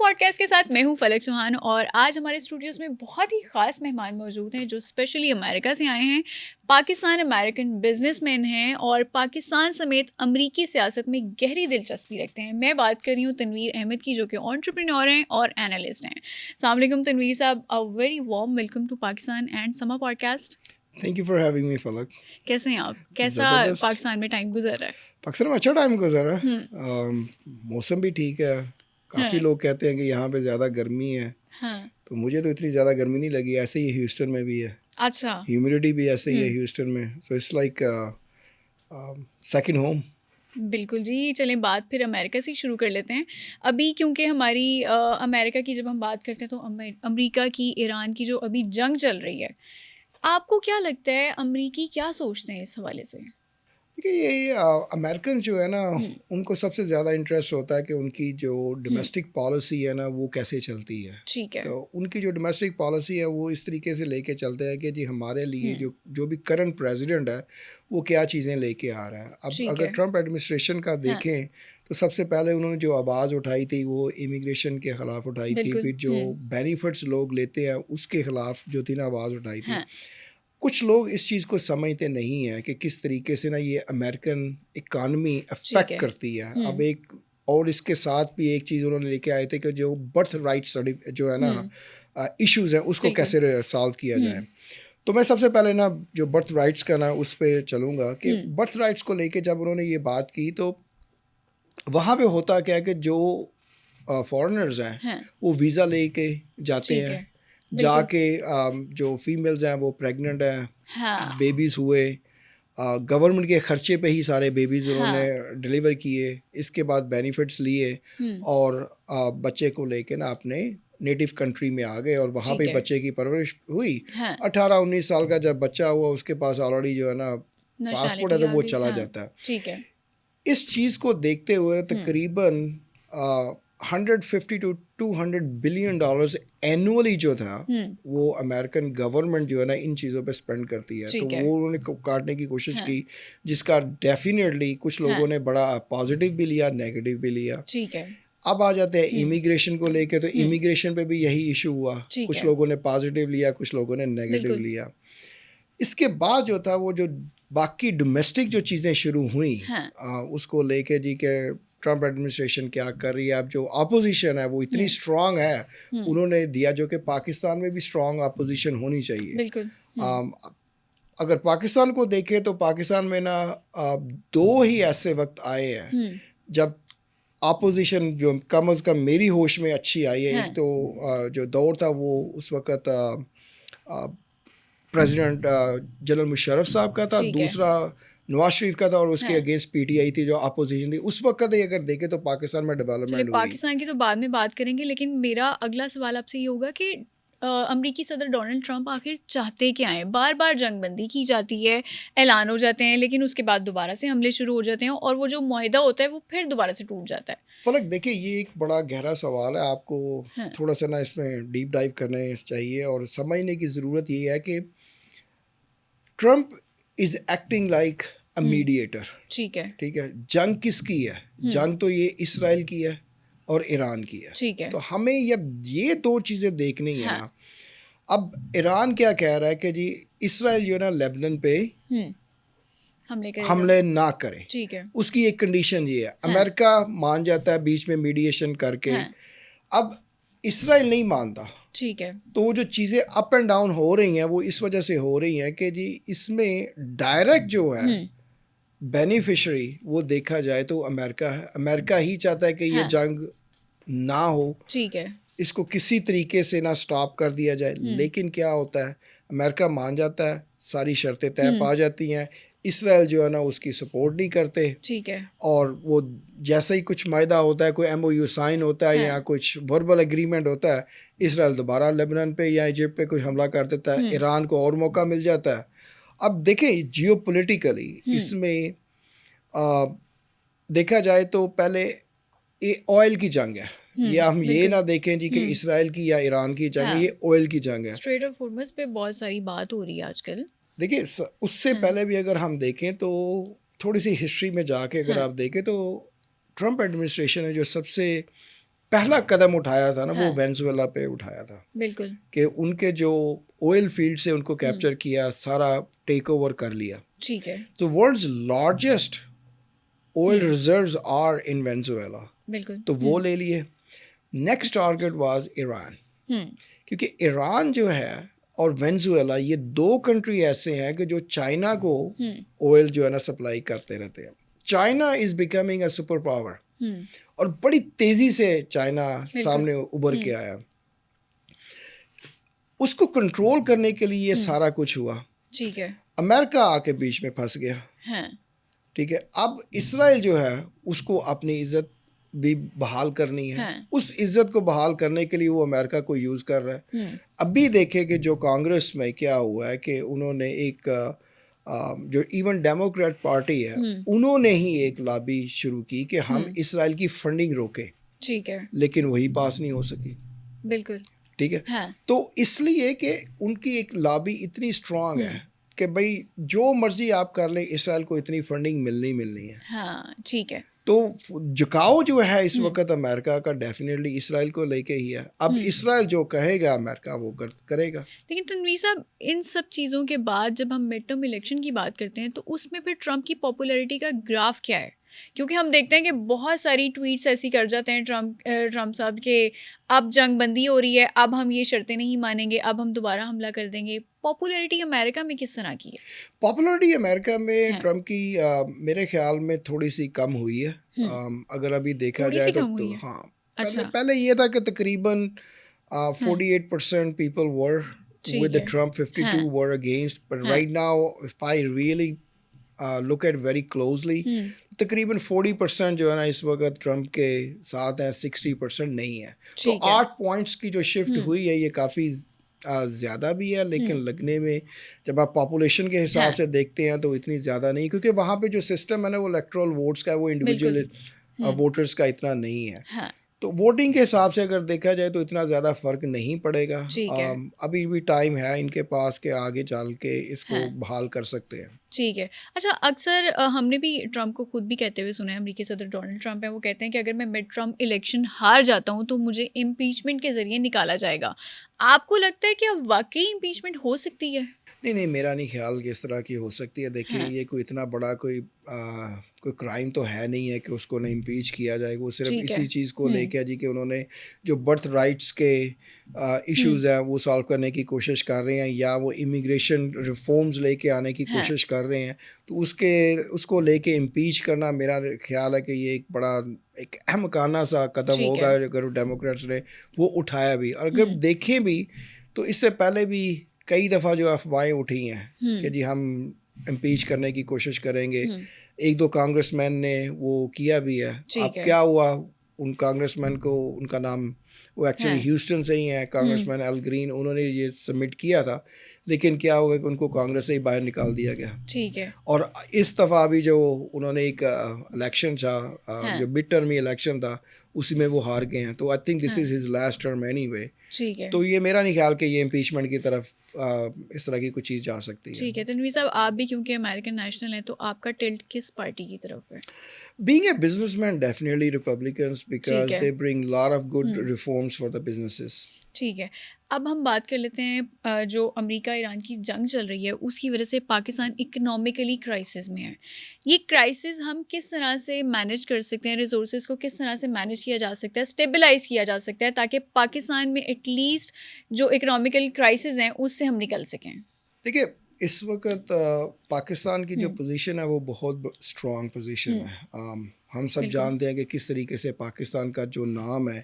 Podcast کے ساتھ میں ہوں فلک چوہان، اور آج ہمارے اسٹوڈیوز میں بہت ہی خاص مہمان موجود ہیں جو اسپیشلی امریکہ سے آئے ہیں. پاکستان امریکن بزنس مین ہیں اور پاکستان سمیت امریکی سیاست میں گہری دلچسپی رکھتے ہیں. میں بات کر رہی ہوں تنویر احمد کی، جو کہ انٹرپرینور ہیں اور اینالسٹ ہیں. السلام علیکم تنویر صاحب، very warm welcome to Pakistan and Samaa podcast. Thank you for having me Falak. کیسے ہیں آپ؟ کیسا پاکستان میں ٹائم گزر رہا ہے؟ پاکستان میں اچھا ٹائم گزر رہا ہے، موسم بھی ٹھیک ہے. کافی لوگ کہتے ہیں کہ یہاں پہ زیادہ گرمی ہے، تو مجھے تو اتنی زیادہ گرمی نہیں لگی. ایسے ہی ہیوسٹن میں بھی ہے. اچھا، ہیومیڈیٹی بھی ایسے ہی ہے ہیوسٹن میں، so it's like second home. بالکل جی. چلیں بات پھر امریکہ سے شروع کر لیتے ہیں. ابھی کیونکہ ہماری امریکہ کی جب ہم بات کرتے ہیں تو امریکہ کی ایران کی جو ابھی جنگ چل رہی ہے، آپ کو کیا لگتا ہے امریکی کیا سوچتے ہیں اس حوالے سے؟ دیکھیے، یہ امریکن جو ہے نا، ان کو سب سے زیادہ انٹرسٹ ہوتا ہے کہ ان کی جو ڈومیسٹک پالیسی ہے نا وہ کیسے چلتی ہے. ٹھیک ہے. تو ان کی جو ڈومیسٹک پالیسی ہے وہ اس طریقے سے لے کے چلتے ہیں کہ جی ہمارے لیے جو بھی کرنٹ پریزیڈنٹ ہے وہ کیا چیزیں لے کے آ رہا ہے. اب اگر ٹرمپ ایڈمنسٹریشن کا دیکھیں تو سب سے پہلے انہوں نے جو آواز اٹھائی تھی وہ امیگریشن کے خلاف اٹھائی تھی. پھر جو بینیفٹس لوگ لیتے ہیں اس کے خلاف جو تھی نا آواز اٹھائی تھی. کچھ لوگ اس چیز کو سمجھتے نہیں ہیں کہ کس طریقے سے نا یہ امریکن اکانومی افیکٹ کرتی ہے. اب ایک اور اس کے ساتھ بھی ایک چیز انہوں نے لے کے آئے تھے کہ جو برتھ رائٹس جو ہے نا ایشوز ہیں اس کو کیسے سالو کیا جائے. تو میں سب سے پہلے نا جو برتھ رائٹس کا نا اس پہ چلوں گا کہ برتھ رائٹس کو لے کے جب انہوں نے یہ بات کی تو وہاں پہ ہوتا کیا کہ جو فارنرز ہیں وہ ویزا لے کے جاتے ہیں، جا کے جو فیمیلز ہیں وہ پریگننٹ ہیں، بیبیز ہوئے، گورنمنٹ کے خرچے پہ ہی سارے بیبیز انہوں نے ڈلیور کیے. اس کے بعد بینیفٹس لیے اور بچے کو لے کے نا اپنے نیٹو کنٹری میں آ گئے اور وہاں پہ بچے کی پرورش ہوئی. 18-19 سال کا جب بچہ ہوا اس کے پاس آلریڈی جو ہے نا پاسپورٹ ہے تو وہ چلا جاتا ہے. ٹھیک ہے. اس چیز کو دیکھتے ہوئے تقریباً 150 to 200 بلین ڈالرز اینولی جو تھا وہ امریکن گورنمنٹ جو ہے نا ان چیزوں پہ اسپینڈ کرتی ہے. تو وہ انہوں نے کاٹنے کی کوشش کی، جس کا ڈیفینیٹلی کچھ لوگوں نے بڑا پازیٹیو بھی لیا، نیگیٹو بھی لیا. ٹھیک ہے. اب آ جاتے ہیں امیگریشن کو لے کے، تو امیگریشن پہ بھی یہی ایشو ہوا. کچھ لوگوں نے پازیٹیو لیا، کچھ لوگوں نے نیگیٹو لیا. اس کے بعد جو تھا وہ جو باقی ڈومیسٹک جو چیزیں شروع ہوئیں اس کو لے کے جی کہ ٹرمپ ایڈمنسٹریشن کیا کر رہی ہے. اب جو اپوزیشن ہے وہ اتنی اسٹرانگ ہے انہوں نے دیا، جو کہ پاکستان میں بھی اسٹرانگ اپوزیشن ہونی چاہیے. بالکل. اگر پاکستان کو دیکھیں تو پاکستان میں نا 2 ہی ایسے وقت آئے ہیں جب اپوزیشن جو کم از کم میری ہوش میں اچھی آئی ہے. ایک تو جو دور تھا وہ اس وقت پریزیڈنٹ جنرل مشرف صاحب کا تھا، دوسرا نواز شریف کا تھا، اور اس کے اگینسٹ پی ٹی آئی تھی جو اپوزیشن تھی. اس وقت ہی اگر دیکھیں تو پاکستان میں ڈیولپمنٹ ہوئی. پاکستان کی تو بعد میں بات کریں گے، لیکن میرا اگلا سوال آپ سے یہ ہوگا کہ امریکی صدر ڈونلڈ ٹرمپ آخر چاہتے کیا ہیں؟ بار بار جنگ بندی کی جاتی ہے، اعلان ہو جاتے ہیں، لیکن اس کے بعد دوبارہ سے حملے شروع ہو جاتے ہیں اور وہ جو معاہدہ ہوتا ہے وہ پھر دوبارہ سے ٹوٹ جاتا ہے. فلک دیکھیں، یہ ایک بڑا گہرا سوال ہے، آپ کو تھوڑا سا نا اس میں ڈیپ ڈائیو کرنے چاہیے اور سمجھنے کی ضرورت یہ ہے کہ Trump is acting like a mediator. ٹھیک ہے. جنگ کس کی ہے؟ جنگ تو یہ اسرائیل کی ہے اور ایران کی ہے. تو ہمیں یہ 2 چیزیں دیکھنی ہے نا. اب ایران کیا کہہ رہا ہے کہ جی اسرائیل جو ہے نا لیبنان پہ حملے نہ کرے. اس کی ایک کنڈیشن یہ ہے. امریکہ مان جاتا ہے بیچ میں میڈیشن کر کے. اب اسرائیل نہیں مانتا. ٹھیک ہے. تو وہ جو چیزیں اپ اینڈ ڈاؤن ہو رہی ہیں وہ اس وجہ سے ہو رہی ہیں کہ جی اس میں ڈائریکٹ جو ہے بینیفیشری وہ دیکھا جائے تو امریکہ ہے. امریکہ ہی چاہتا ہے کہ یہ جنگ نہ ہو. ٹھیک ہے. اس کو کسی طریقے سے نہ سٹاپ کر دیا جائے. لیکن کیا ہوتا ہے، امریکہ مان جاتا ہے، ساری شرطیں طے پا جاتی ہیں. اسرائیل جو ہے نا اس کی سپورٹ نہیں کرتے. ٹھیک ہے. اور وہ جیسا ہی کچھ معاہدہ ہوتا ہے، کوئی ایم او یو سائن ہوتا ہے یا کچھ وربل ایگریمنٹ ہوتا ہے، اسرائیل دوبارہ لیبنان پہ یا ایجپٹ پہ کچھ حملہ کر دیتا ہے. ایران کو اور موقع مل جاتا ہے. اب دیکھیں جیو پولیٹیکلی اس میں دیکھا جائے تو پہلے آئل کی جنگ ہے. یہ ہم یہ نہ دیکھیں جی کہ اسرائیل کی یا ایران کی جنگ ہے، یہ آئل کی جنگ ہے. اسٹریٹ آف ہارمز پہ بہت ساری بات ہو رہی ہے آج کل. دیکھیں اس سے پہلے بھی اگر ہم دیکھیں تو تھوڑی سی ہسٹری میں جا کے اگر آپ دیکھیں تو ٹرمپ ایڈمنسٹریشن ہے جو سب سے پہلا قدم اٹھایا تھا نا وہ وینزویلا پہ اٹھایا تھا بالکل کہ ان کے جو آئل فیلڈ سے ان کو کیپچر کیا, سارا ٹیک اوور کر لیا. ٹھیک ہے تو world's largest oil reserves are in Venezuela, بالکل تو وہ لے لیے. نیکسٹ ٹارگیٹ واز ایران, کیونکہ ایران جو ہے اور وینزویلا یہ دو کنٹری ایسے ہیں کہ جو چائنا کو آئل جو ہے نا سپلائی کرتے رہتے ہیں. China is becoming a super power, اور بڑی تیزی سے چائنا سامنے ابھر کے آیا. اس کو کنٹرول کرنے کے لیے یہ سارا کچھ ہوا. ٹھیک ہے امریکہ آ کے بیچ میں پھنس گیا. ٹھیک ہے, اب اسرائیل جو ہے اس کو اپنی عزت بھی بحال کرنی ہے. اس عزت کو بحال کرنے کے لیے وہ امریکہ کو یوز کر رہا ہے. ابھی دیکھیں کہ جو کانگریس میں کیا ہوا ہے کہ انہوں نے ایک جو ایون ڈیموکریٹ پارٹی ہے انہوں نے ہی ایک لابی شروع کی کہ ہم اسرائیل کی فنڈنگ روکیں. ٹھیک ہے لیکن وہی پاس نہیں ہو سکی. بالکل ٹھیک ہے, تو اس لیے کہ ان کی ایک لابی اتنی اسٹرانگ ہے کہ بھائی جو مرضی آپ کر لیں اسرائیل کو اتنی فنڈنگ ملنی ہے. ہاں ٹھیک ہے, تو جھکاؤ جو ہے اس وقت امریکہ کا ڈیفینیٹلی اسرائیل کو لے کے ہی ہے. اب اسرائیل جو کہے گا امریکہ وہ کرے گا. لیکن تنویر صاحب ان سب چیزوں کے بعد جب ہم مڈ ٹرم الیکشن کی بات کرتے ہیں تو اس میں پھر ٹرمپ کی پاپولیرٹی کا گراف کیا ہے؟ کیونکہ ہم دیکھتے ہیں کہ بہت ساری ٹویٹس ایسی کر جاتے ہیں ٹرمپ صاحب کہ اب جنگ بندی ہو رہی ہے, اب ہم یہ شرطیں نہیں مانیں گے, اب ہم دوبارہ حملہ کر دیں گے. پاپولیرٹی امریکہ میں کس طرح کی ہے؟ پاپولیرٹی امریکہ میں ٹرمپ کی میرے خیال میں تھوڑی سی کم ہوئی ہے. اگر ابھی دیکھا جائے تو ہاں پہلے یہ تھا کہ تقریباً 48% people were with the Trump, 52 were against, but right now if I really look at very closely تقریباً 40% جو ہے نا اس وقت ٹرمپ کے ساتھ ہیں, 60% نہیں ہے. تو 8 پوائنٹس کی جو شفٹ ہوئی ہے یہ کافی زیادہ بھی ہے, لیکن لگنے میں جب آپ پاپولیشن کے حساب سے دیکھتے ہیں تو اتنی زیادہ نہیں, کیونکہ وہاں پہ جو سسٹم ہے نا وہ الیکٹرل ووٹس کا ہے, وہ انڈیویجول ووٹرز کا اتنا نہیں ہے. تو ووٹنگ کے حساب سے اگر دیکھا جائے تو اتنا زیادہ فرق نہیں پڑے گا. ابھی بھی ٹائم ہے ان کے پاس کہ آگے چل کے اس کو بحال کر سکتے ہیں. ٹھیک ہے. اچھا, اکثر ہم نے بھی ٹرمپ کو خود بھی کہتے ہوئے سنا ہے, امریکی صدر ڈونلڈ ٹرمپ ہیں, وہ کہتے ہیں کہ اگر میں مڈ ٹرم الیکشن ہار جاتا ہوں تو مجھے امپیچمنٹ کے ذریعے نکالا جائے گا. آپ کو لگتا ہے کہ اب واقعی امپیچمنٹ ہو سکتی ہے؟ نہیں, میرا نہیں خیال کہ اس طرح کی ہو سکتی ہے. دیکھیں یہ کوئی اتنا بڑا کوئی کرائم تو ہے نہیں ہے کہ اس کو نہ امپیچ کیا جائے گا. وہ صرف اسی چیز کو لے کے جی کہ انہوں نے جو برتھ رائٹس کے ایشوز ہیں وہ سالو کرنے کی کوشش کر رہے ہیں, یا وہ امیگریشن ریفارمز لے کے آنے کی کوشش کر رہے ہیں, تو اس کو لے کے امپیچ کرنا میرا خیال ہے کہ یہ ایک بڑا ایک احمقانہ سا قدم ہوگا اگر ڈیموکریٹس نے وہ اٹھایا بھی. اور اگر دیکھیں بھی تو اس سے پہلے بھی کئی دفعہ جو افواہیں اٹھی ہیں کہ جی ہم امپیچ کرنے کی کوشش کریں گے. 1-2 کانگریس مین نے وہ کیا بھی ہے. اب کیا ہوا, ان کانگریس مین کو ان کا نام وہ ایکچولی ہیوسٹن سے ہی ہیں, کانگریس مین ایل گرین, انہوں نے یہ سبمٹ کیا تھا, لیکن کیا ہوگا کہ ان کو کانگریس سے ہی باہر نکال دیا گیا. ٹھیک ہے. اور اس دفعہ بھی جو انہوں نے ایک الیکشن تھا, جو مڈ ٹرم الیکشن تھا, اسی میں وہ ہار گئے ہیں. تو I think this is his last term any way. تو یہ میرا نہیں خیال کہ یہ امپیچمنٹ کی طرف اس طرح کی کوئی چیز جا سکتی ہے. ٹھیک ہے. تنویر صاحب, آپ بھی کیونکہ امریکن نیشنل ہیں تو آپ کا ٹلٹ کس پارٹی کی طرف ہے؟ Being a businessman, definitely Republicans, because they bring a lot of good reforms for the businesses. ٹھیک ہے. اب ہم بات کر لیتے ہیں جو امریکہ ایران کی جنگ چل رہی ہے اس کی وجہ سے پاکستان اکنامکلی کرائسس میں ہے. یہ کرائسس ہم کس طرح سے مینیج کر سکتے ہیں, ریسورسز کو کس طرح سے مینیج کیا جا سکتا ہے, اسٹیبلائز کیا جا سکتا ہے, تاکہ پاکستان میں ایٹ لیسٹ جو اکنامکل کرائسس ہیں اس سے ہم نکل سکیں؟ دیکھیے اس وقت پاکستان کی جو پوزیشن ہے وہ بہت اسٹرانگ پوزیشن ہے. ہم سب جانتے ہیں کہ کس طریقے سے پاکستان کا جو نام ہے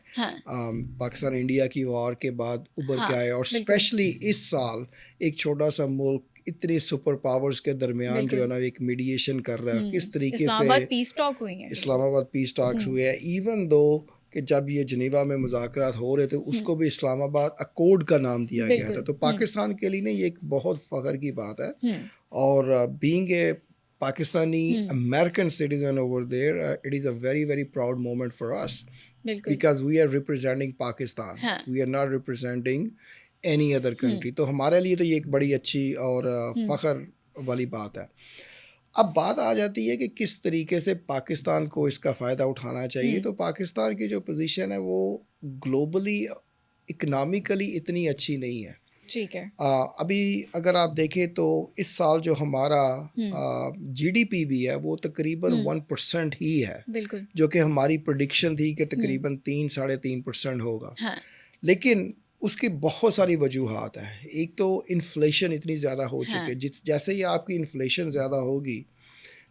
پاکستان انڈیا کی وار کے بعد ابھر کے آئے, اور اسپیشلی اس سال ایک چھوٹا سا ملک اتنے سپر پاورز کے درمیان جو ہے نا ایک میڈیشن کر رہا ہے. کس طریقے سے اسلام آباد پیس ٹاکس ہوئے ہیں, ایون دو کہ جب یہ جنیوا میں مذاکرات ہو رہے تھے اس کو بھی اسلام آباد اکورڈ کا نام دیا گیا تھا. تو پاکستان کے لیے نا یہ ایک بہت فخر کی بات ہے. اور being a Pakistani American citizen over there, it is a very, very proud moment for us because we are representing Pakistan. We are not representing any other country. تو ہمارے لیے تو یہ ایک بڑی اچھی اور فخر والی بات ہے. اب بات آ جاتی ہے کہ کس طریقے سے پاکستان کو اس کا فائدہ اٹھانا چاہیے. تو پاکستان کی جو پوزیشن ہے وہ گلوبلی اکنامکلی اتنی اچھی نہیں ہے. ٹھیک ہے. ابھی اگر آپ دیکھیں تو اس سال جو ہمارا جی ڈی پی بھی ہے وہ تقریباً 1% ہی ہے, بالکل, جو کہ ہماری پریڈکشن تھی کہ تقریباً 3-3.5% ہوگا. لیکن اس کی بہت ساری وجوہات ہیں. ایک تو انفلیشن اتنی زیادہ ہو چکی ہے, جیسے ہی آپ کی انفلیشن زیادہ ہوگی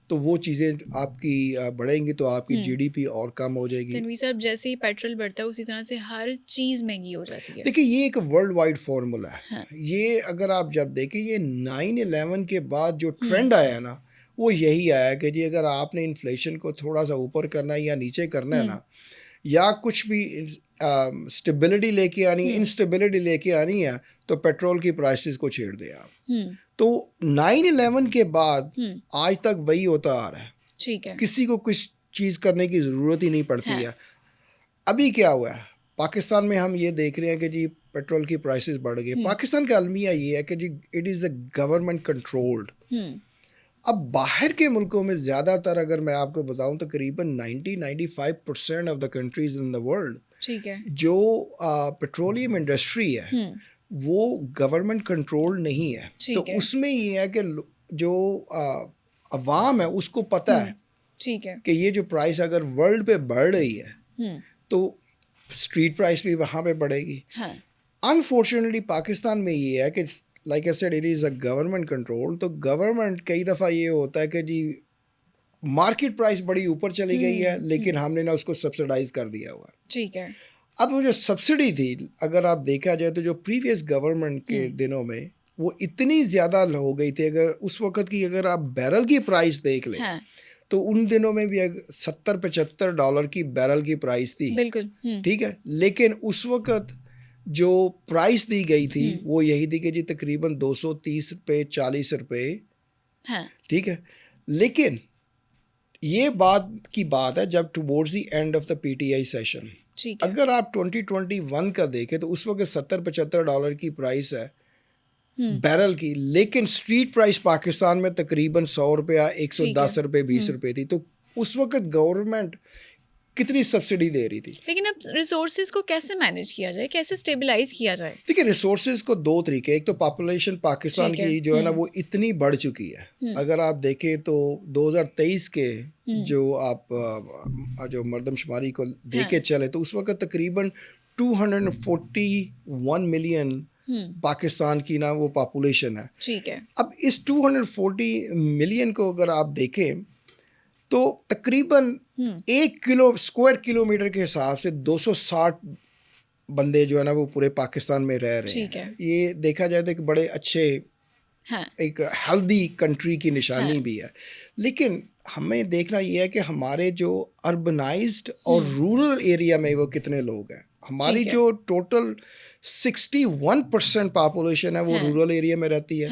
تو وہ چیزیں آپ کی بڑھیں گی تو آپ کی جی ڈی پی اور کم ہو جائے گی. تنویر صاحب, جیسے ہی پیٹرول بڑھتا ہے اسی طرح سے ہر چیز مہنگی ہو جاتی ہے. دیکھیں یہ ایک ورلڈ وائڈ فارمولا ہے. یہ اگر آپ جب دیکھیں یہ 9/11 کے بعد جو ٹرینڈ آیا ہے نا وہ یہی آیا کہ جی اگر آپ نے انفلیشن کو تھوڑا سا اوپر کرنا ہے یا نیچے کرنا ہے نا, یا کچھ بھی اسٹیبلٹی لے کے آنی ہے, انسٹیبلٹی لے کے آنی ہے, تو پیٹرول کی پرائسز کو چھیڑ دیں آپ. تو 9/11 کے بعد آج تک وہی ہوتا آ رہا ہے. ٹھیک ہے, کسی کو کچھ چیز کرنے کی ضرورت ہی نہیں پڑتی ہے. ابھی کیا ہوا ہے پاکستان میں, ہم یہ دیکھ رہے ہیں کہ جی پیٹرول کی پرائسز بڑھ گئی. پاکستان کا المیہ یہ ہے کہ جی it is a government controlled. اب باہر کے ملکوں میں زیادہ تر اگر میں آپ کو بتاؤں تقریباً 90-95% of the countries in the world جو پیٹرولیم انڈسٹری ہے وہ گورنمنٹ کنٹرول نہیں ہے. تو اس میں یہ ہے کہ جو عوام ہے اس کو پتہ ہے کہ یہ جو پرائس اگر ورلڈ پہ بڑھ رہی ہے تو اسٹریٹ پرائس بھی وہاں پہ بڑھے گی. انفارچونیٹلی پاکستان میں یہ ہے کہ like I said it is a government control. تو گورنمنٹ کئی دفعہ یہ ہوتا ہے کہ جی مارکیٹ پرائس بڑی اوپر چلی گئی ہے لیکن ہم نے نا اس کو سبسڈائز کر دیا ہوا. ٹھیک ہے. اب وہ جو سبسڈی تھی اگر آپ دیکھا جائے تو جو پریویس گورنمنٹ کے دنوں میں وہ اتنی زیادہ ہو گئی تھی. اگر اس وقت کی اگر آپ بیرل کی پرائس دیکھ لیں تو ان دنوں میں بھی $70-75 کی بیرل کی پرائس تھی. بالکل ٹھیک ہے. لیکن اس وقت جو پرائس دی گئی تھی وہ یہی تھی کہ جی تقریباً $230-40. ٹھیک ہے. لیکن یہ بات ہے جب towards the end of the P T I session, اگر آپ 2021 کا دیکھیں تو اس وقت $70-75 کی پرائس ہے بیرل کی, لیکن اسٹریٹ پرائس پاکستان میں تقریباً $100, $110, $20 تھی. تو اس وقت گورنمنٹ کتنی سبسڈی دے رہی تھی. لیکن اب ریسورسز کو کیسے مینیج کیا جائے, کیسے اسٹیبلائز کیا جائے؟ دیکھیے ریسورسز کو دو طریقے, ایک تو پاپولیشن پاکستان کی جو ہے نا وہ اتنی بڑھ چکی ہے. اگر آپ دیکھیں تو 2023 کے جو آپ جو مردم شماری کو دیکھ کے چلے تو اس وقت تقریباً 241 ملین پاکستان کی نا وہ پاپولیشن ہے. ٹھیک ہے. اب اس 240 ملین کو اگر آپ دیکھیں تو تقریباً 1 اسکوائر کلومیٹر کے حساب سے 260 بندے جو ہے نا وہ پورے پاکستان میں رہ رہے ہیں. یہ دیکھا جائے تو ایک بڑے اچھے ایک ہیلدی کنٹری کی نشانی بھی ہے. لیکن ہمیں دیکھنا یہ ہے کہ ہمارے جو اربنائزڈ اور رورل ایریا میں وہ کتنے لوگ ہیں. ہماری جو ٹوٹل 61% پاپولیشن ہے وہ رورل ایریا میں رہتی ہے,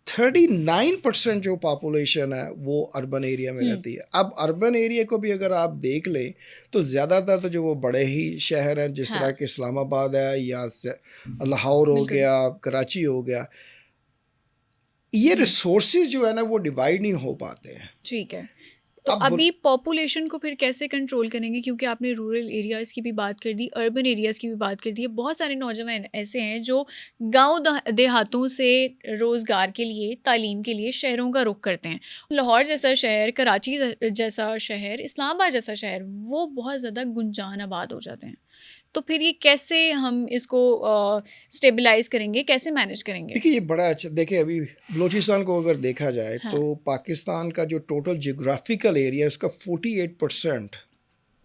39% جو پاپولیشن ہے وہ اربن ایریا میں رہتی ہے. اب اربن ایریا کو بھی اگر آپ دیکھ لیں تو زیادہ تر تو جو وہ بڑے ہی شہر ہیں جس طرح کہ اسلام آباد ہے یا لاہور ہو گیا, کراچی ہو گیا, یہ ریسورسز جو ہے نا وہ ڈیوائڈ نہیں ہو پاتے ہیں. ٹھیک ہے. تو ابھی پاپولیشن کو پھر کیسے کنٹرول کریں گے, کیونکہ آپ نے رورل ایریاز کی بھی بات کر دی, اربن ایریاز کی بھی بات کر دی ہے. بہت سارے نوجوان ایسے ہیں جو گاؤں دیہاتوں سے روزگار کے لیے, تعلیم کے لیے شہروں کا رخ کرتے ہیں. لاہور جیسا شہر, کراچی جیسا شہر, اسلام آباد جیسا شہر, وہ بہت زیادہ گنجان آباد ہو جاتے ہیں. تو پھر یہ کیسے ہم اس کو اسٹیبلائز کریں گے, کیسے مینیج کریں گے؟ دیکھیے یہ بڑا اچھا, دیکھیں ابھی بلوچستان کو اگر دیکھا جائے تو پاکستان کا جو ٹوٹل جیوگرافیکل ایریا ہے اس کا 48%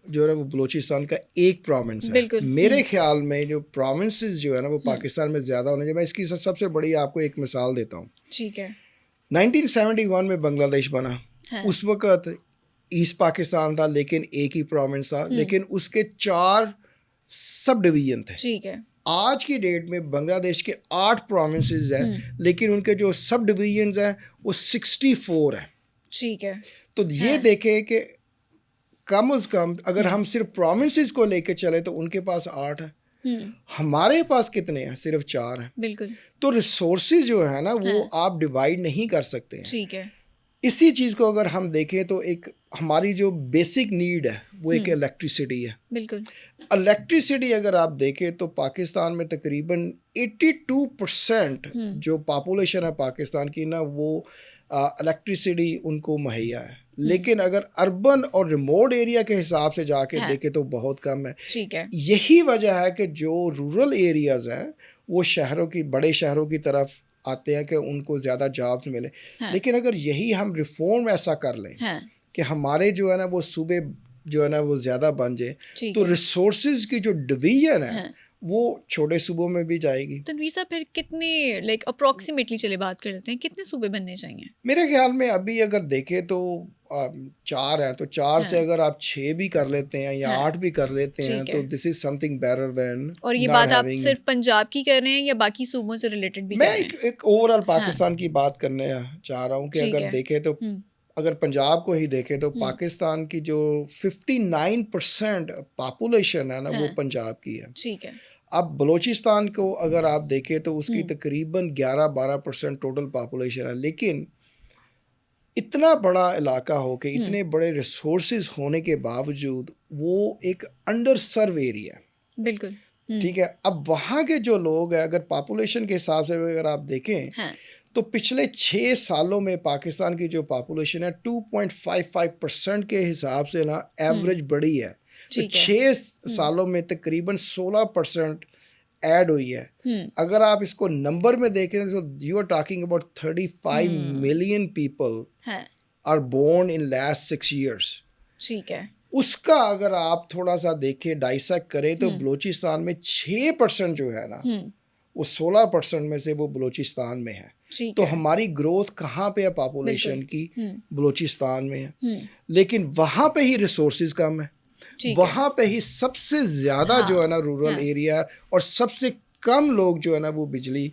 جو ہے نا وہ بلوچستان کا ایک پروونس ہے. میرے خیال میں جو پروونسز جو ہے نا وہ پاکستان میں زیادہ ہونے چاہیے. میں اس کی سب سے بڑی آپ کو ایک مثال دیتا ہوں. ٹھیک ہے. 1971 میں بنگلہ دیش بنا, اس وقت ایسٹ پاکستان تھا لیکن ایک ہی پروونس تھا, لیکن اس کے 4 سب ڈویژن تھے. ٹھیک ہے. آج کی ڈیٹ میں بنگلہ دیش کے 8 پروونسز ہیں لیکن ان کے جو سب ڈویژنز ہیں وہ 64 ہیں. ٹھیک ہے. تو یہ دیکھیں کہ کم از کم اگر ہم صرف پروونسز کو لے کے چلے تو ان کے پاس 8 ہیں, ہمارے پاس کتنے ہیں؟ صرف 4 ہیں. بالکل. تو ریسورسز جو ہے نا وہ آپ ڈیوائڈ نہیں کر سکتے ہیں. ٹھیک ہے. اسی چیز کو اگر ہم دیکھیں تو ایک ہماری جو بیسک نیڈ ہے وہ ایک الیکٹریسٹی ہے. بالکل. الیکٹریسٹی اگر آپ دیکھیں تو پاکستان میں تقریباً 82% جو پاپولیشن ہے پاکستان کی نا وہ الیکٹریسٹی ان کو مہیا ہے. لیکن اگر اربن اور ریموٹ ایریا کے حساب سے جا کے دیکھیں تو بہت کم ہے. ٹھیک ہے. یہی وجہ ہے کہ جو رورل ایریاز ہیں وہ بڑے شہروں کی طرف آتے ہیں کہ ان کو زیادہ جابس ملے. لیکن اگر یہی ہم ریفارم ایسا کر لیں کہ ہمارے جو ہے نا وہ صوبے جو ہے نا وہ زیادہ بن جائے تو ریسورسز کی جو ڈویژن ہے وہ چھوٹے صوبوں میں بھی جائے گی. تنویر صاحب پھر کتنے اپروکسیمیٹلی چلے بات کر لیتے ہیں کتنے صوبے بننے چاہیے؟ میرے خیال میں ابھی اگر دیکھیں تو 4 ہیں تو 4 سے اگر آپ 6 بھی کر لیتے ہیں یا 8 بھی کر لیتے ہیں تو دس از سم تھنگ بیٹر دین. اور یہ بات آپ صرف پنجاب کی کر رہے ہیں یا باقی صوبوں سے ریلیٹڈ بھی کر رہے ہیں؟ میں ایک اوور آل پاکستان کی بات کرنے چاہ رہا ہوں کہ اگر دیکھیں تو اگر پنجاب کو ہی دیکھیں تو پاکستان کی جو 59% پاپولیشن ہے نا وہ پنجاب کی ہے. ٹھیک ہے. اب بلوچستان کو اگر آپ دیکھیں تو اس کی تقریباً 11-12% ٹوٹل پاپولیشن ہے. لیکن اتنا بڑا علاقہ ہو کے اتنے بڑے ریسورسز ہونے کے باوجود وہ ایک انڈر سرو ایریا ہے. بالکل. ٹھیک ہے. اب وہاں کے جو لوگ ہیں اگر پاپولیشن کے حساب سے اگر آپ دیکھیں تو پچھلے 6 سالوں میں پاکستان کی جو پاپولیشن ہے 2.55% کے حساب سے نا ایوریج بڑھی ہے. تو 6 سالوں میں تقریباً 16% ایڈ ہوئی ہے. اگر آپ اس کو نمبر میں دیکھیں تو you are talking about 35 million people are born in last 6 years. ٹھیک ہے. اس کا اگر آپ تھوڑا سا دیکھیں ڈائسیکٹ کریں تو بلوچستان میں 6% جو ہے نا وہ 16% میں سے وہ بلوچستان میں ہے. تو ہماری گروتھ کہاں پہ ہے پاپولیشن کی؟ بلوچستان میں ہے. لیکن وہاں پہ ہی ریسورسز کم ہے. وہاں پہ ہی سب سے زیادہ جو ہے نا رورل ایریا اور سب سے کم لوگ جو ہے نا وہ بجلی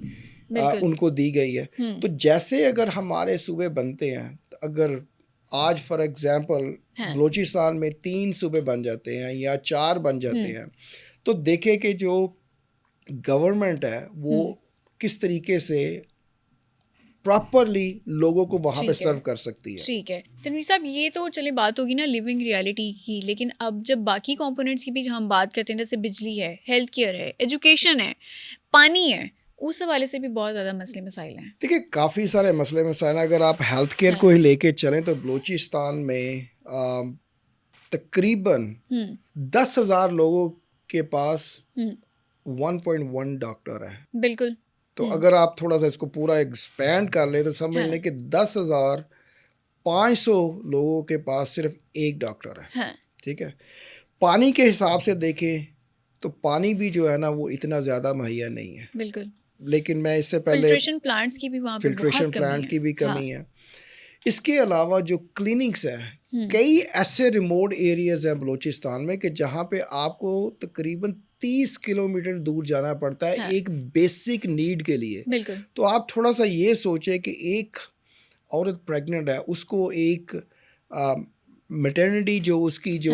ان کو دی گئی ہے. تو جیسے اگر ہمارے صوبے بنتے ہیں اگر آج فار ایگزامپل بلوچستان میں 3 صوبے بن جاتے ہیں یا 4 بن جاتے ہیں تو دیکھیں کہ جو گورنمنٹ ہے وہ کس طریقے سے پراپرلی لوگوں کو وہاں پہ سرو کر سکتی ہے. ٹھیک ہے. تنویر صاحب یہ تو چلے بات ہوگی نا لیونگ ریالٹی کی. لیکن اب جب باقی کمپوننٹس کی بھی ہم بات کرتے ہیں جیسے بجلی ہے, ہیلتھ کیئر ہے, ایجوکیشن ہے, پانی ہے, اس حوالے سے بھی بہت زیادہ مسئلے مسائل ہیں. دیکھیے کافی سارے مسئلے مسائل ہیں. اگر آپ ہیلتھ کیئر کو ہی لے کے چلیں تو بلوچستان میں تقریباً 10,000 لوگوں کے پاس 1.1 ڈاکٹر ہے. بالکل. تو اگر آپ تھوڑا سا اس کو پورا ایکسپینڈ کر لیں تو سمجھ لیں کہ 10,500 لوگوں کے پاس صرف 1 ڈاکٹر ہے. ٹھیک ہے. پانی کے حساب سے دیکھیں تو پانی بھی جو ہے نا وہ اتنا زیادہ مہیا نہیں ہے. بالکل. لیکن میں اس سے پہلے فلٹریشن پلانٹس کی بھی وہاں پہ فلٹریشن پلانٹ کی بھی کمی ہے. اس کے علاوہ جو کلینکس ہیں کئی ایسے ریموٹ ایریاز ہیں بلوچستان میں کہ جہاں پہ آپ کو تقریباً 30 کلومیٹر دور جانا پڑتا ہے ایک بیسک نیڈ کے لیے. بالکل. تو آپ تھوڑا سا یہ سوچیں کہ ایک عورت پریگننٹ ہے اس کو ایک میٹرنٹی جو اس کی جو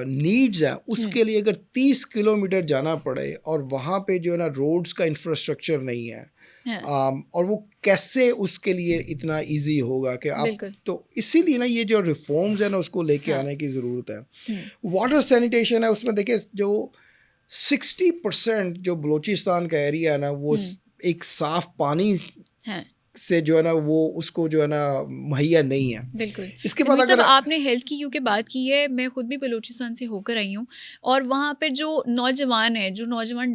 نیڈز ہیں اس کے لیے اگر 30 کلومیٹر جانا پڑے اور وہاں پہ جو ہے نا روڈز کا انفراسٹرکچر نہیں ہے اور وہ کیسے اس کے لیے اتنا ایزی ہوگا کہ آپ تو اسی لیے نا یہ جو ریفارمز ہیں نا اس کو لے کے آنے کی ضرورت ہے. واٹر سینیٹیشن ہے اس میں دیکھیں جو 60% جو بلوچستان کا ایریا ہے نا وہ ایک صاف پانی سے جو ہے نا وہ اس کو جو ہے نا مہیا نہیں ہے. بالکل. اس کے بعد اگر آپ نے ہیلتھ کی کیونکہ بات کی ہے, میں خود بھی بلوچستان سے ہو کر آئی ہوں اور وہاں پہ جو نوجوان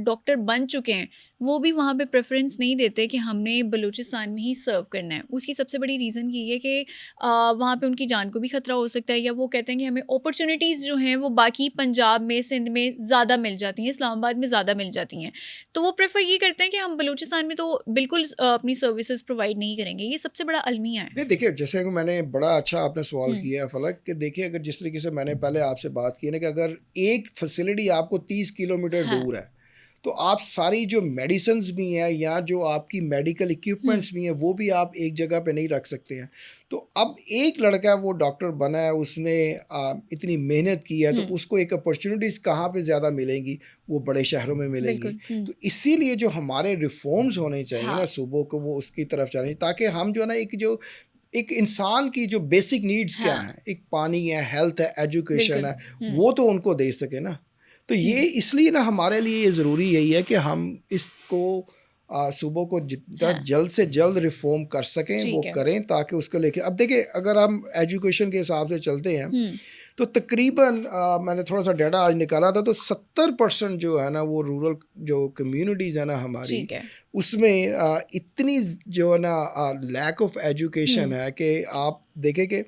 ڈاکٹر بن چکے ہیں وہ بھی وہاں پہ پریفرنس نہیں دیتے کہ ہم نے بلوچستان میں ہی سرو کرنا ہے. اس کی سب سے بڑی ریزن یہ ہے کہ وہاں پہ ان کی جان کو بھی خطرہ ہو سکتا ہے یا وہ کہتے ہیں کہ ہمیں اپرچونیٹیز جو ہیں وہ باقی پنجاب میں سندھ میں زیادہ مل جاتی ہیں, اسلام آباد میں زیادہ مل جاتی ہیں. تو وہ پریفر یہ کرتے ہیں کہ ہم بلوچستان میں تو بالکل اپنی سروسز پرووائڈ نہیں کریں گے. یہ سب سے بڑا المیہ ہے. نہیں دیکھیے جیسے کہ میں نے بڑا اچھا آپ نے سوال کیا ہے فلک کہ دیکھیے اگر جس طریقے سے میں نے پہلے آپ سے بات کی نا کہ اگر ایک فیسلٹی آپ کو 30 کلومیٹر دور ہے تو آپ ساری جو میڈیسنز بھی ہیں یا جو آپ کی میڈیکل اکوپمنٹس بھی ہیں وہ بھی آپ ایک جگہ پہ نہیں رکھ سکتے ہیں. تو اب ایک لڑکا وہ ڈاکٹر بنا ہے, اس نے اتنی محنت کی ہے تو اس کو ایک اپرچونیٹیز کہاں پہ زیادہ ملیں گی؟ وہ بڑے شہروں میں ملیں گی. تو اسی لیے جو ہمارے ریفارمز ہونے چاہیے نا صوبوں کو وہ اس کی طرف جانے تاکہ ہم جو ہے نا ایک جو ایک انسان کی جو بیسک نیڈز کیا ہیں, ایک پانی ہے, ہیلتھ ہے, ایجوکیشن ہے, وہ تو ان کو دے سکے نا. تو یہ اس لیے نا ہمارے لیے یہ ضروری یہی ہے کہ ہم اس کو صوبوں کو جتنا جلد سے جلد ریفارم کر سکیں وہ کریں, تاکہ اس کو لے کے. اب دیکھیں اگر ہم ایجوکیشن کے حساب سے چلتے ہیں تو تقریباً میں نے تھوڑا سا ڈیٹا آج نکالا تھا, تو 70% جو ہے نا وہ رورل جو کمیونٹیز ہیں نا ہماری, اس میں اتنی جو ہے نا لیک آف ایجوکیشن ہے کہ آپ دیکھیں کہ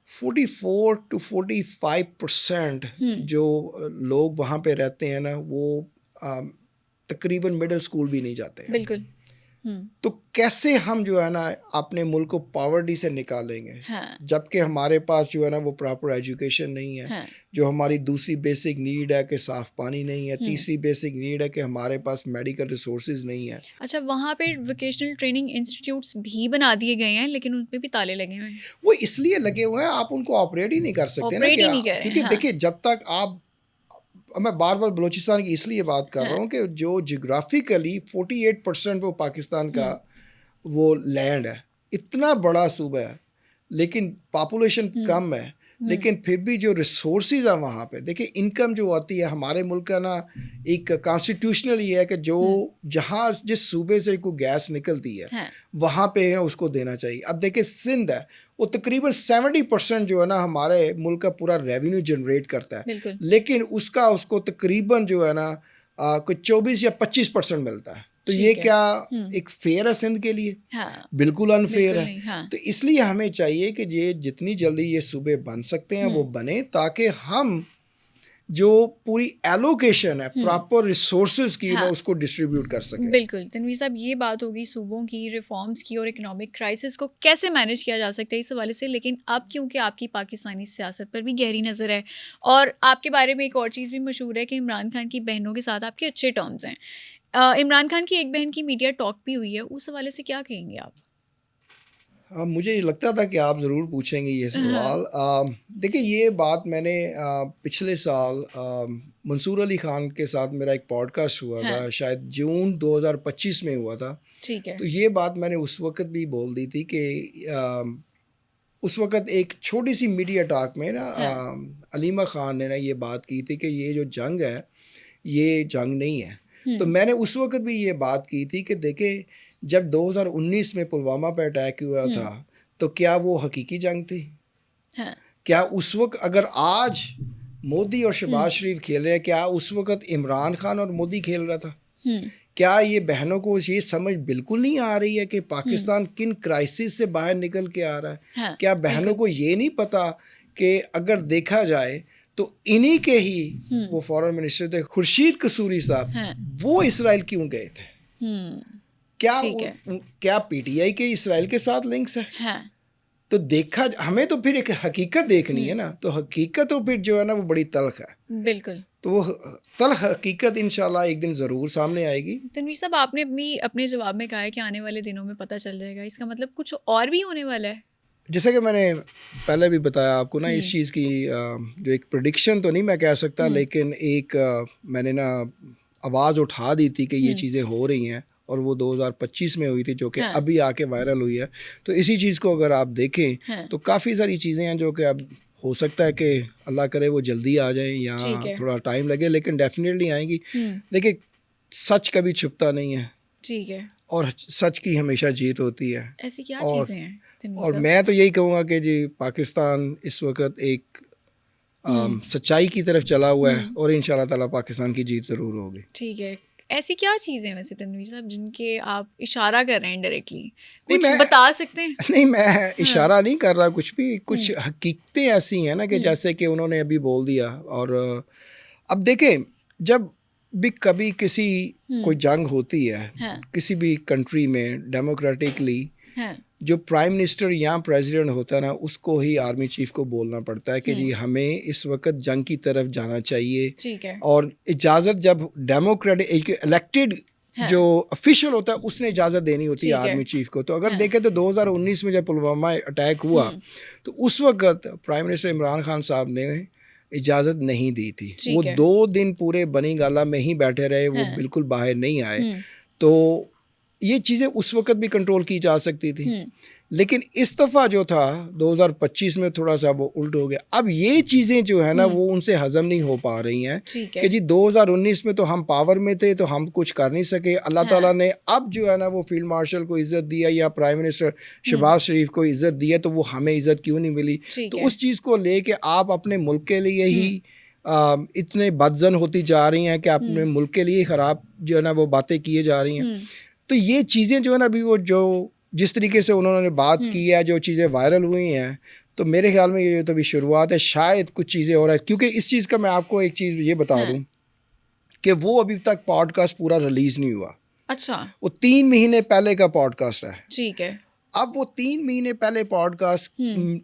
44 to 45% جو لوگ وہاں پہ رہتے ہیں نا وہ تقریباً مڈل اسکول بھی نہیں جاتے ہیں. بالکل. تو کیسے ہم جو ہے نا اپنے ملک کو پاورٹی سے نکالیں گے, جبکہ ہمارے پاس جو ہے نا وہ پراپر ایجوکیشن نہیں ہے. جو ہماری دوسری بیسک نیڈ ہے کہ صاف پانی نہیں ہے, تیسری بیسک نیڈ ہے کہ ہمارے پاس میڈیکل ریسورسز نہیں ہے. اچھا, وہاں پہ ووکیشنل ٹریننگ انسٹیٹیوٹس بھی بنا دیے گئے ہیں, لیکن ان پہ بھی تالے لگے ہوئے ہیں. وہ اس لیے لگے ہوئے ہیں, آپ ان کو آپریٹ ہی نہیں کر سکتے نا, کیونکہ دیکھیے جب تک آپ, میں بار بار بلوچستان کی اس لیے بات کر رہا ہوں کہ جو جغرافیکلی 48% وہ پاکستان کا وہ لینڈ ہے, اتنا بڑا صوبہ ہے, لیکن پاپولیشن کم ہے, لیکن پھر بھی جو ریسورسز ہیں وہاں پہ, دیکھیں انکم جو آتی ہے ہمارے ملک کا نا ایک کانسٹیٹیوشنل یہ ہے کہ جو جہاں جس صوبے سے کوئی گیس نکلتی ہے وہاں پہ اس کو دینا چاہیے. اب دیکھیں سندھ ہے, وہ تقریباً 70% جو ہے نا ہمارے ملک کا پورا ریونیو جنریٹ کرتا ہے, لیکن اس کو تقریباً جو ہے نا کوئی 24 یا 25% ملتا ہے. تو یہ کیا ایک فیئر ہے سندھ کے لیے؟ بالکل انفیئر ہے. تو اس لیے ہمیں چاہیے کہ یہ جتنی جلدی یہ صوبے بن سکتے ہیں وہ بنے, تاکہ ہم جو پوری ایلوکیشن ہے پراپر ریسورسز کی وہ اس کو ڈسٹریبیوٹ کر سکیں. بالکل تنویر صاحب, یہ بات ہوگی صوبوں کی ریفارمز کی اور اکنامک کرائسس کو کیسے مینیج کیا جا سکتا ہے اس حوالے سے. لیکن اب کیونکہ آپ کی پاکستانی سیاست پر بھی گہری نظر ہے, اور آپ کے بارے میں ایک اور چیز بھی مشہور ہے کہ عمران خان کی بہنوں کے ساتھ آپ کے اچھے ٹرمز ہیں. عمران خان کی ایک بہن کی میڈیا ٹاک بھی ہوئی ہے, اس حوالے سے کیا کہیں گے آپ؟ مجھے لگتا تھا کہ آپ ضرور پوچھیں گے یہ سوال. دیکھیں یہ بات میں نے پچھلے سال منصور علی خان کے ساتھ میرا ایک پوڈ کاسٹ ہوا تھا, شاید جون 2025 میں ہوا تھا. تو یہ بات میں نے اس وقت بھی بول دی تھی کہ اس وقت ایک چھوٹی سی میڈیا ٹاک میں نا علیمہ خان نے نا یہ بات کی تھی کہ یہ جو جنگ ہے یہ جنگ نہیں ہے. تو میں نے اس وقت بھی یہ بات کی تھی کہ دیکھیں جب 2019 میں پلوامہ پہ اٹیک ہوا تھا تو کیا وہ حقیقی جنگ تھی؟ کیا اس وقت اگر آج مودی اور شہباز شریف کھیل رہے ہیں, کیا اس وقت عمران خان اور مودی کھیل رہا تھا؟ کیا یہ بہنوں کو یہ سمجھ بالکل نہیں آ رہی ہے کہ پاکستان کن کرائسس سے باہر نکل کے آ رہا ہے؟ کیا بہنوں کو یہ نہیں پتا کہ اگر دیکھا جائے تو انہی کے ہی وہ فارن منسٹر تھے خورشید قصوری صاحب, وہ اسرائیل کیوں گئے تھے؟ کیا پی ٹی آئی کے اسرائیل کے ساتھ لنکس ہیں؟ تو دیکھا ہمیں تو پھر ایک حقیقت دیکھنی ہے نا, تو حقیقت تو پھر جو ہے نا وہ بڑی تلخ ہے. بالکل. تو وہ تلخ حقیقت انشاءاللہ ایک دن ضرور سامنے آئے گی. تنویر صاحب, آپ نے اپنے جواب میں کہا ہے کہ آنے والے دنوں میں پتہ چل جائے گا, اس کا مطلب کچھ اور بھی ہونے والا ہے؟ جیسا کہ میں نے پہلے بھی بتایا آپ کو نا, اس چیز کی جو ایک پریڈکشن تو نہیں میں کہہ سکتا, لیکن ایک میں نے نا آواز اٹھا دی تھی کہ یہ چیزیں ہو رہی ہیں, اور وہ 2025 میں ہوئی تھی جو کہ ابھی آ کے وائرل ہوئی ہے. تو اسی چیز کو اگر آپ دیکھیں تو کافی ساری چیزیں ہیں جو کہ اب ہو سکتا ہے کہ اللہ کرے وہ جلدی آ جائیں یا تھوڑا ٹائم لگے, لیکن ڈیفینیٹلی آئیں گی. دیکھیں سچ کبھی چھپتا نہیں ہے, ٹھیک ہے, اور سچ کی ہمیشہ جیت ہوتی ہے. ایسی کیا چیزیں ہیں؟ اور میں تو یہی کہوں گا کہ جی پاکستان اس وقت ایک سچائی کی طرف چلا ہوا ہے, اور ان شاء اللہ تعالیٰ پاکستان کی جیت ضرور ہوگی. ٹھیک ہے. ایسی کیا چیزیں ویسے تنویر صاحب جن کے آپ اشارہ کر رہے ہیں انڈائریکٹلی, کچھ بتا سکتے ہیں؟ نہیں, میں اشارہ نہیں کر رہا کچھ بھی, کچھ حقیقتیں ایسی ہیں نا کہ جیسے کہ انہوں نے ابھی بول دیا. اور اب دیکھیں جب بھی کبھی کسی کوئی جنگ ہوتی ہے کسی بھی کنٹری میں ڈیموکریٹکلی, جو پرائم منسٹر یا پریزیڈنٹ ہوتا ہے نا اس کو ہی آرمی چیف کو بولنا پڑتا ہے کہ جی ہمیں اس وقت جنگ کی طرف جانا چاہیے. اور اجازت جب ڈیموکریٹک الیکٹڈ جو افیشل ہوتا ہے اس نے اجازت دینی ہوتی ہے آرمی چیف کو. تو اگر دیکھیں تو 2019 میں جب پلوامہ اٹیک ہوا تو اس وقت پرائم منسٹر عمران خان صاحب نے اجازت نہیں دی تھی. وہ 2 دن پورے بنی گالا میں ہی بیٹھے رہے, وہ بالکل باہر نہیں آئے. تو یہ چیزیں اس وقت بھی کنٹرول کی جا سکتی تھی, لیکن اس دفعہ جو تھا 2025 میں تھوڑا سا وہ الٹ ہو گیا. اب یہ چیزیں جو ہے نا وہ ان سے ہضم نہیں ہو پا رہی ہیں کہ جی 2019 میں تو ہم پاور میں تھے تو ہم کچھ کر نہیں سکے. اللہ تعالیٰ نے اب جو ہے نا وہ فیلڈ مارشل کو عزت دیا یا پرائم منسٹر شہباز شریف کو عزت دی ہے, تو وہ ہمیں عزت کیوں نہیں ملی؟ تو اس چیز کو لے کے آپ اپنے ملک کے لیے ہی اتنے بدزن ہوتی جا رہی ہیں کہ اپنے ملک کے لیے خراب جو ہے نا وہ باتیں کیے جا رہی ہیں. تو یہ چیزیں جو ہے نا ابھی وہ جو جس طریقے سے انہوں نے بات کی ہے, جو چیزیں وائرل ہوئی ہیں, تو میرے خیال میں یہ تو بھی شروعات ہے, شاید کچھ چیزیں اور ہیں. کیونکہ اس چیز کا میں آپ کو ایک چیز یہ بتا دوں کہ وہ ابھی تک پوڈ کاسٹ پورا ریلیز نہیں ہوا. اچھا, وہ 3 مہینے پہلے کا پوڈ کاسٹ ہے. ٹھیک ہے. اب وہ 3 مہینے پہلے پوڈ کاسٹ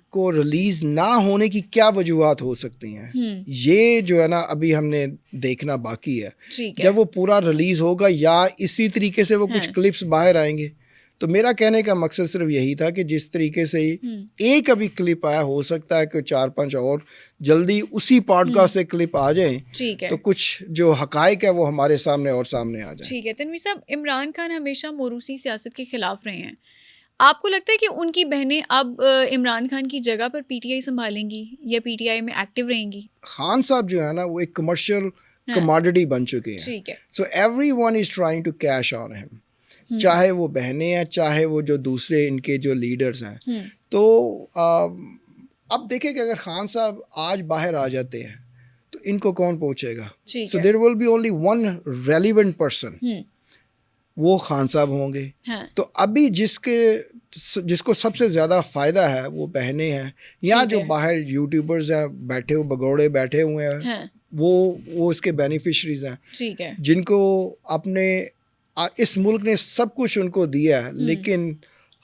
کو ریلیز نہ ہونے کی کیا وجوہات ہو سکتی ہیں, یہ جو ہے نا ابھی ہم نے دیکھنا باقی ہے. جب وہ پورا ریلیز ہوگا یا اسی طریقے سے وہ کچھ کلپس باہر آئیں گے, تو میرا کہنے کا مقصد صرف یہی تھا کہ جس طریقے سے ایک ابھی کلپ آیا, ہو سکتا ہے کہ 4-5 اور جلدی اسی پوڈ کاسٹ سے کلپ آ جائیں, تو کچھ جو حقائق ہے وہ ہمارے سامنے اور سامنے آ جائیں. ٹھیک ہے. تنویر صاحب, عمران خان ہمیشہ موروثی سیاست کے خلاف رہے ہیں. آپ کو لگتا ہے کہ ان کی بہنیں اب عمران خان کی جگہ پر پی ٹی آئی سنبھالیں گی یا پی ٹی آئی میں ایکٹیو رہیں گی؟ خان صاحب جو ہے نا وہ ایک کمرشل کموڈٹی بن چکے ہیں. ٹھیک ہے. So every one is trying to cash on ہم, چاہے وہ بہنیں ہیں, چاہے وہ جو دوسرے ان کے جو لیڈرز ہیں. تو اب دیکھیں کہ اگر خان صاحب آج باہر آ جاتے ہیں تو ان کو کون پہنچے گا؟ So there will be only one relevant person, وہ خان صاحب ہوں گے. تو ابھی جس کو سب سے زیادہ فائدہ ہے وہ بہنیں ہیں, یا جو باہر یوٹیوبرز ہیں بیٹھے ہوئے بگوڑے بیٹھے ہوئے ہیں, وہ اس کے بینیفیشریز ہیں, جن کو اپنے اس ملک نے سب کچھ ان کو دیا ہے, لیکن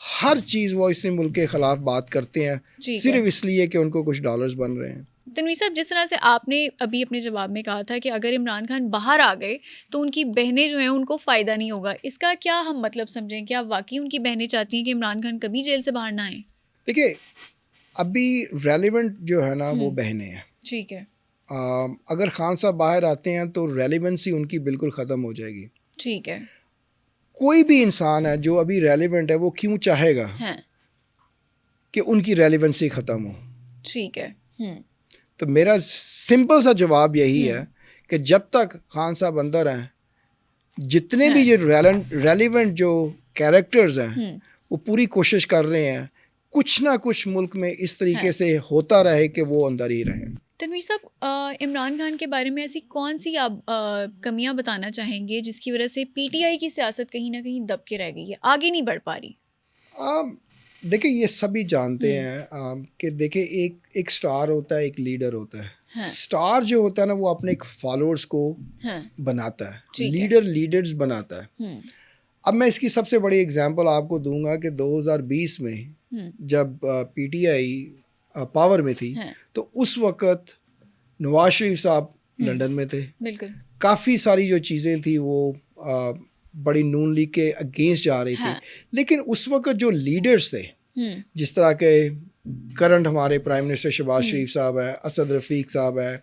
ہر چیز وہ اس ملک کے خلاف بات کرتے ہیں صرف اس لیے کہ ان کو کچھ ڈالرز بن رہے ہیں. تنویر صاحب, جس طرح سے آپ نے ابھی اپنے جواب میں کہا تھا کہ اگر عمران خان باہر آ گئے تو ان کی بہنیں جو ہیں ان کو فائدہ نہیں ہوگا, اس کا کیا ہم مطلب سمجھیں؟ کیا واقعی ان کی بہنیں چاہتی ہیں کہ عمران خان کبھی جیل سے باہر نہ آئیں؟ دیکھیے, ابھی ریلیونٹ جو ہے نا وہ بہنیں ہیں. ٹھیک ہے. اگر خان صاحب باہر آتے ہیں تو ریلیونسی ان کی بالکل ختم ہو جائے گی. ٹھیک ہے. کوئی بھی انسان ہے جو ابھی ریلیونٹ ہے وہ کیوں چاہے گا کہ ان کی ریلیونسی ختم ہو؟ ٹھیک ہے. تو میرا سمپل سا جواب یہی ہے کہ جب تک خان صاحب اندر ہیں, جتنے بھی یہ ریلیونٹ جو کیریکٹرز ہیں وہ پوری کوشش کر رہے ہیں کچھ نہ کچھ ملک میں اس طریقے سے ہوتا رہے کہ وہ اندر ہی رہیں. تنویر صاحب, عمران خان کے بارے میں ایسی کون سی آپ کمیاں بتانا چاہیں گے جس کی وجہ سے پی ٹی آئی کی سیاست کہیں نہ کہیں دب کے رہ گئی ہے, آگے نہیں بڑھ پا رہی؟ دیکھیں, یہ سبھی جانتے ہیں کہ دیکھیں ایک سٹار ہوتا ہے, ایک لیڈر ہوتا ہے. سٹار جو ہوتا ہے نا وہ اپنے ایک فالوورز کو بناتا ہے, لیڈرز بناتا ہے. اب میں اس کی سب سے بڑی اگزامپل آپ کو دوں گا کہ 2020 میں جب پی ٹی آئی پاور میں تھی تو اس وقت نواز شریف صاحب لنڈن میں تھے. بالکل. کافی ساری جو چیزیں تھیں وہ بڑی نون لیگ کے اگینسٹ جا رہی تھی, لیکن اس وقت جو لیڈرز تھے جس طرح کے کرنٹ ہمارے پرائم منسٹر شہباز شریف صاحب ہیں, اسد رفیق صاحب ہیں,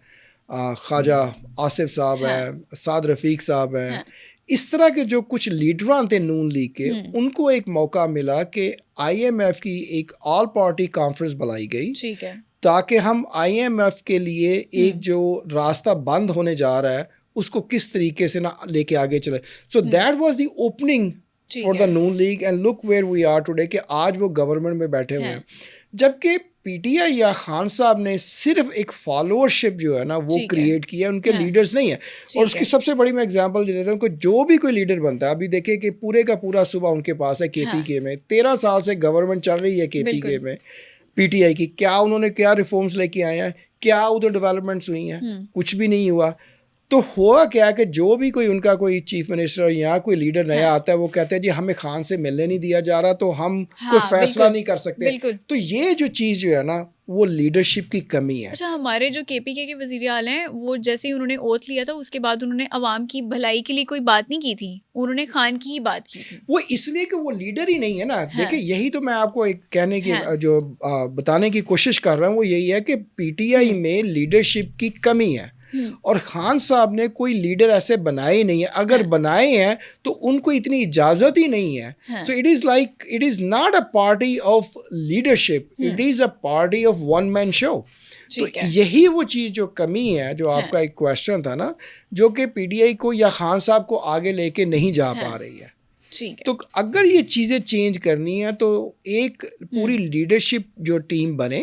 خواجہ آصف صاحب ہیں, سعد رفیق صاحب ہیں, اس طرح کے جو کچھ لیڈران تھے نون لیگ کے, ان کو ایک موقع ملا کہ آئی ایم ایف کی ایک آل پارٹی کانفرنس بلائی گئی تاکہ ہم آئی ایم ایف کے لیے ایک جو راستہ بند ہونے جا رہا ہے اس کو کس طریقے سے نہ لے کے آگے چلے. So that was the opening for the Noon league and look where we are today, کہ آج وہ گورنمنٹ میں بیٹھے ہوئے ہیں. جبکہ پی ٹی آئی یا خان صاحب نے صرف ایک فالوورشپ جو ہے نا وہ کریٹ کیا, ان کے لیڈرز نہیں ہیں. اور اس کی سب سے بڑی میں اگزامپل دیتا ہوں کہ جو بھی کوئی لیڈر بنتا ہے, ابھی دیکھیں کہ پورے کا پورا صوبہ ان کے پاس ہے کے پی کے میں, 13 سال سے گورنمنٹ چل رہی ہے کے پی کے میں پی ٹی آئی کی. کیا انہوں نے کیا ریفارمز لے کے آئے ہیں؟ کیا ادھر ڈیولپمنٹس ہوئی ہیں؟ کچھ بھی نہیں ہوا. تو ہوا کیا کہ جو بھی کوئی ان کا کوئی چیف منسٹر یا کوئی لیڈر نیا آتا ہے وہ کہتے ہیں جی ہمیں خان سے ملنے نہیں دیا جا رہا تو ہم کوئی فیصلہ نہیں کر سکتے. تو یہ جو چیز جو ہے نا وہ لیڈرشپ کی کمی ہے. اچھا, ہمارے جو کے پی کے وزیر اعلیٰ ہیں وہ جیسے ہی انہوں نے اوتھ لیا تھا اس کے بعد انہوں نے عوام کی بھلائی کے لیے کوئی بات نہیں کی تھی, انہوں نے خان کی ہی بات کی تھی. وہ اس لیے کہ وہ لیڈر ہی نہیں ہے نا. دیکھیں, یہی تو میں آپ کو ایک کہنے کی جو بتانے کی کوشش کر رہا ہوں وہ یہی ہے کہ پی ٹی آئی میں لیڈرشپ کی کمی ہے. اور خان صاحب نے کوئی لیڈر ایسے بنائے ہی نہیں ہے. اگر بنائے ہیں تو ان کو اتنی اجازت ہی نہیں ہے. So it is like it is not a party of leadership, it is a party of one man show. تو یہی وہ چیز جو کمی ہے, جو آپ کا ایک کویشچن تھا نا, جو کہ پی ٹی آئی کو یا خان صاحب کو آگے لے کے نہیں جا پا رہی ہے. تو اگر یہ چیزیں چینج کرنی ہے تو ایک پوری لیڈرشپ جو ٹیم بنے,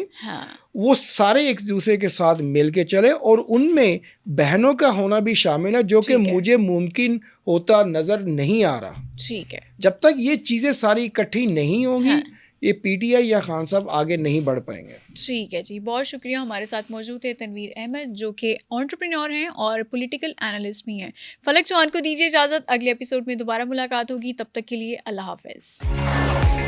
وہ سارے ایک دوسرے کے ساتھ مل کے چلے, اور ان میں بہنوں کا ہونا بھی شامل ہے, جو کہ مجھے ممکن ہوتا نظر نہیں آ رہا. ٹھیک ہے, جب تک یہ چیزیں ساری اکٹھی نہیں ہوں گی, یہ پی ٹی آئی یا خان صاحب آگے نہیں بڑھ پائیں گے. ٹھیک ہے جی, بہت شکریہ. ہمارے ساتھ موجود ہے تنویر احمد, جو کہ انٹرپرینور ہیں اور پولیٹیکل انالسٹ بھی ہیں. فلک چوہان کو دیجیے اجازت, اگلے ایپیسوڈ میں دوبارہ ملاقات ہوگی. تب تک کے لیے اللہ حافظ.